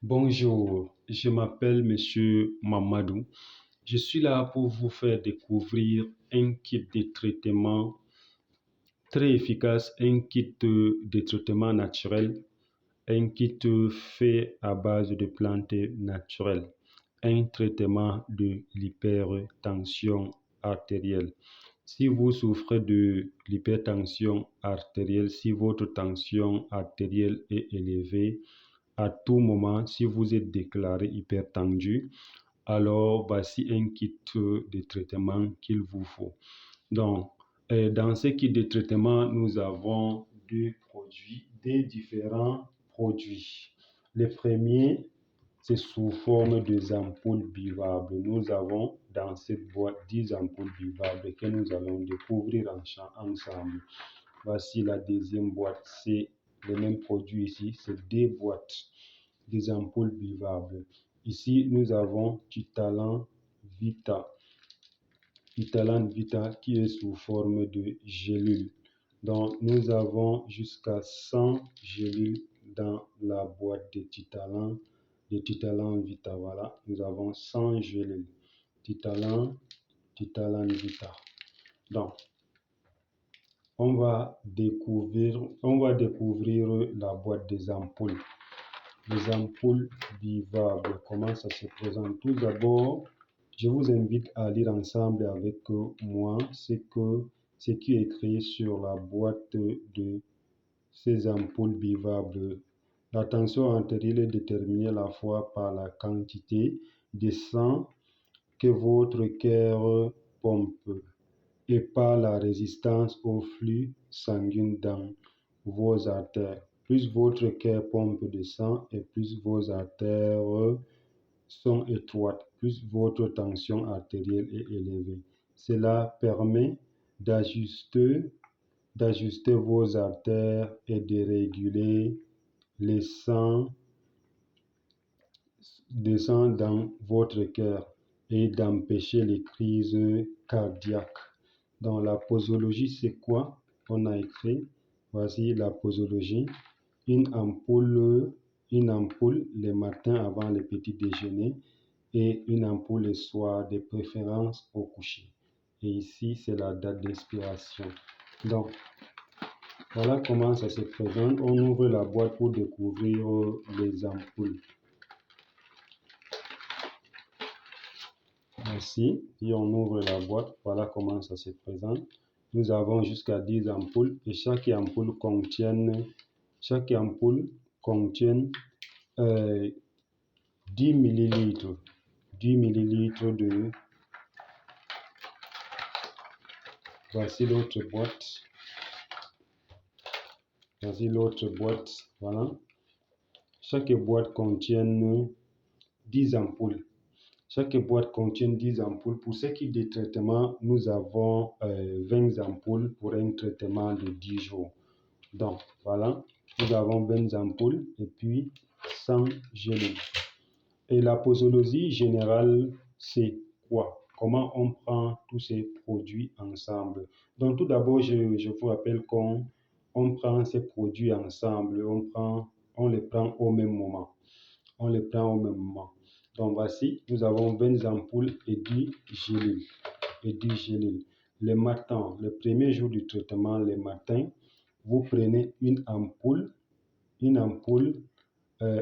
Bonjour, je m'appelle Monsieur Mamadou. Je suis là pour vous faire découvrir un kit de traitement très efficace, un kit de traitement naturel, un kit fait à base de plantes naturelles, un traitement de l'hypertension artérielle. Si vous souffrez de l'hypertension artérielle, si votre tension artérielle est élevée, à tout moment, si vous êtes déclaré hypertendu, alors voici un kit de traitement qu'il vous faut. Donc, dans ce kit de traitement, nous avons des différents produits. Le premier, c'est sous forme de ampoules buvables. Nous avons dans cette boîte 10 ampoules buvables que nous allons découvrir ensemble. Voici la deuxième boîte, c'est le même produit ici, c'est deux boîtes des ampoules buvables. Ici, nous avons Titalan Vita. Titalan Vita qui est sous forme de gélule. Donc, nous avons jusqu'à 100 gélules dans la boîte de Titalan Vita. Voilà, nous avons 100 gélules. Titalan Vita. Donc, on va découvrir la boîte des ampoules. Les ampoules buvables, comment ça se présente? Tout d'abord, je vous invite à lire ensemble avec moi ce qui est écrit sur la boîte de ces ampoules buvables. La tension artérielle est déterminée à la fois par la quantité de sang que votre cœur pompe et par la résistance au flux sanguin dans vos artères. Plus votre cœur pompe de sang et plus vos artères sont étroites, plus votre tension artérielle est élevée. Cela permet d'ajuster vos artères et de réguler le sang descend dans votre cœur et d'empêcher les crises cardiaques. Dans la posologie, c'est quoi? On a écrit, voici la posologie, une ampoule le matin avant le petit déjeuner et une ampoule le soir, de préférence au coucher. Et ici, c'est la date d'expiration. Donc, voilà comment ça se présente. On ouvre la boîte pour découvrir les ampoules. Ainsi, si on ouvre la boîte, voilà comment ça se présente. Nous avons jusqu'à 10 ampoules et chaque ampoule contient 10 millilitres. 10 millilitres de... Voici l'autre boîte. Voici l'autre boîte. Voilà. Chaque boîte contient 10 ampoules. Chaque boîte contient 10 ampoules. Pour ce qui est des traitements, nous avons 20 ampoules pour un traitement de 10 jours. Donc, voilà, nous avons 20 ampoules et puis 100 gélules. Et la posologie générale, c'est quoi? Comment on prend tous ces produits ensemble? Donc, tout d'abord, je vous rappelle qu'on prend ces produits ensemble, on les prend au même moment. On les prend au même moment. Donc, voici, nous avons 20 ampoules et 10 gélules. Le matin, le premier jour du traitement, le matin, vous prenez une ampoule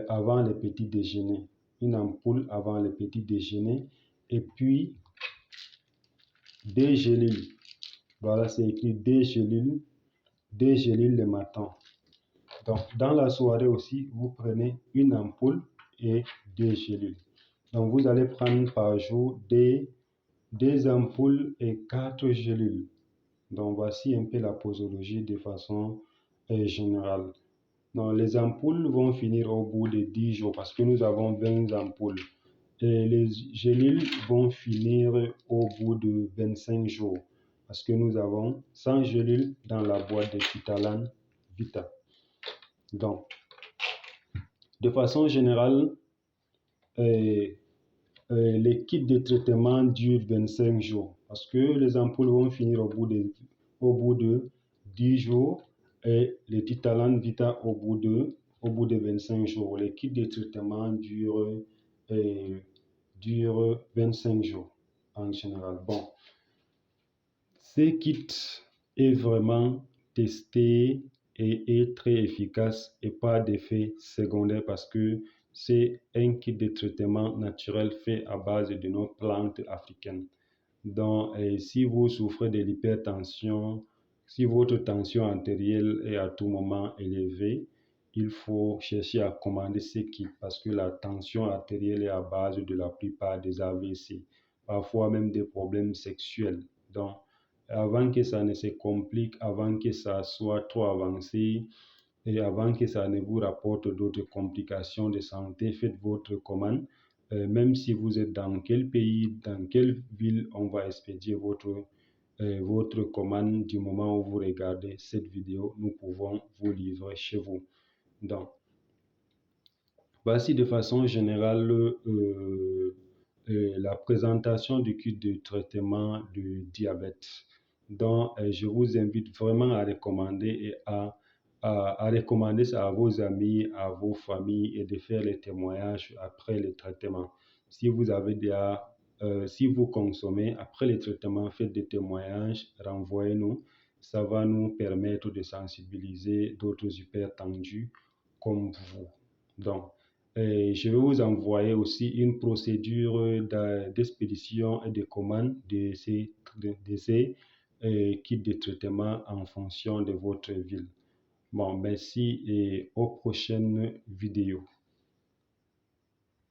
avant le petit déjeuner. Une ampoule avant le petit déjeuner et puis des gélules. Voilà, c'est écrit des gélules le matin. Donc, dans la soirée aussi, vous prenez une ampoule et des gélules. Donc, vous allez prendre par jour des ampoules et 4 gélules. Donc, voici un peu la posologie de façon générale. Donc, les ampoules vont finir au bout de 10 jours parce que nous avons 20 ampoules. Et les gélules vont finir au bout de 25 jours parce que nous avons 100 gélules dans la boîte de Titalan Vita. Donc, de façon générale, les kits de traitement durent 25 jours parce que les ampoules vont finir au bout de 10 jours et les Titalan Vita au bout de au bout de 25 jours. Les kits de traitement durent 25 jours en général. Bon, ce kit est vraiment testé et est très efficace et pas d'effet secondaire parce que c'est un kit de traitement naturel fait à base de nos plantes africaines. Donc, si vous souffrez de l'hypertension, si votre tension artérielle est à tout moment élevée, il faut chercher à commander ce kit parce que la tension artérielle est à base de la plupart des AVC, parfois même des problèmes sexuels. Donc, avant que ça ne se complique, avant que ça soit trop avancé et avant que ça ne vous rapporte d'autres complications de santé, faites votre commande. Même si vous êtes dans quel pays, dans quelle ville, on va expédier votre commande du moment où vous regardez cette vidéo. Nous pouvons vous livrer chez vous. Donc, voici de façon générale la présentation du kit de traitement du diabète. Donc, je vous invite vraiment à recommander et à recommander ça à vos amis, à vos familles et de faire les témoignages après le traitement. Si vous avez si vous consommez après le traitement, faites des témoignages, renvoyez-nous. Ça va nous permettre de sensibiliser d'autres hypertendus comme vous. Donc, je vais vous envoyer aussi une procédure d'expédition et de commande de ces kits de traitement en fonction de votre ville. Bon, merci et aux prochaines vidéos.